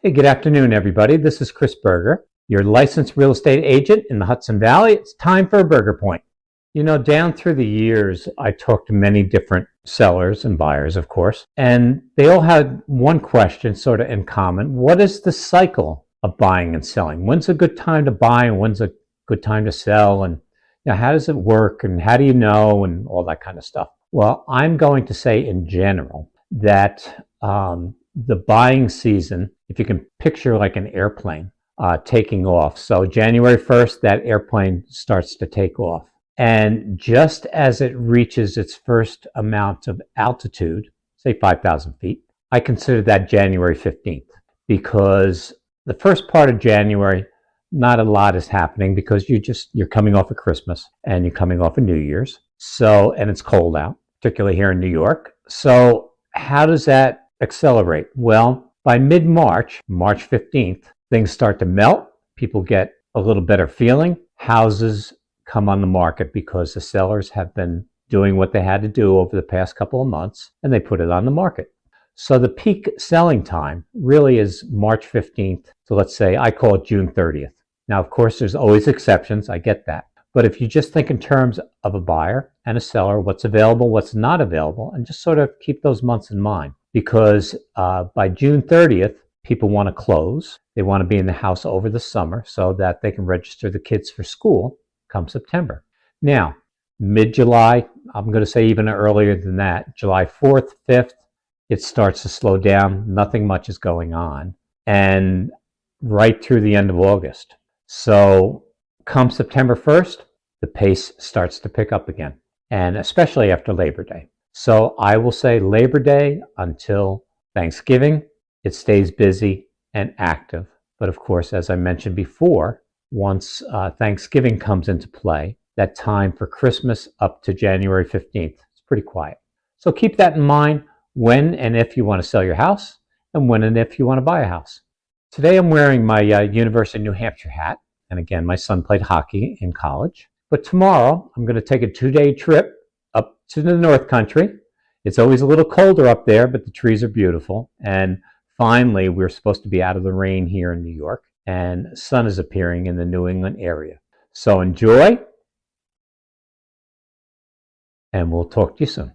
Hey, good afternoon, everybody. This is Chris Berger, your licensed real estate agent in the Hudson Valley. It's time for a Burger Point. You know, down through the years, I talked to many different sellers and buyers, of course, and they all had one question sort of in common. What is the cycle of buying and selling? When's a good time to buy and when's a good time to sell? And how does it work and how do you know and all that kind of stuff? Well, I'm going to say in general that the buying season, if you can picture like an airplane taking off. So January 1st, that airplane starts to take off. And just as it reaches its first amount of altitude, say 5,000 feet, I consider that January 15th because the first part of January, not a lot is happening because you're coming off of Christmas and you're coming off of New Year's. So, and it's cold out, particularly here in New York. So how does that accelerate? Well, by mid-March, March 15th, things start to melt. People get a little better feeling. Houses come on the market because the sellers have been doing what they had to do over the past couple of months, and they put it on the market. So the peak selling time really is March 15th. So let's say I call it June 30th. Now, of course, there's always exceptions. I get that. But if you just think in terms of a buyer and a seller, what's available, what's not available, and just sort of keep those months in mind. Because by June 30th, people want to close. They want to be in the house over the summer so that they can register the kids for school come September. Now, mid-July, I'm going to say even earlier than that, July 4th, 5th, it starts to slow down. Nothing much is going on. And right through the end of August. So come September 1st, the pace starts to pick up again, and especially after Labor Day. So I will say Labor Day until Thanksgiving, it stays busy and active. But of course, as I mentioned before, once Thanksgiving comes into play, that time for Christmas up to January 15th, it's pretty quiet. So keep that in mind when and if you want to sell your house and when and if you want to buy a house. Today I'm wearing my University of New Hampshire hat. And again, my son played hockey in college. But tomorrow, I'm going to take a 2-day trip up to the North Country. It's always a little colder up there, but the trees are beautiful. And finally, we're supposed to be out of the rain here in New York. And sun is appearing in the New England area. So enjoy, and we'll talk to you soon.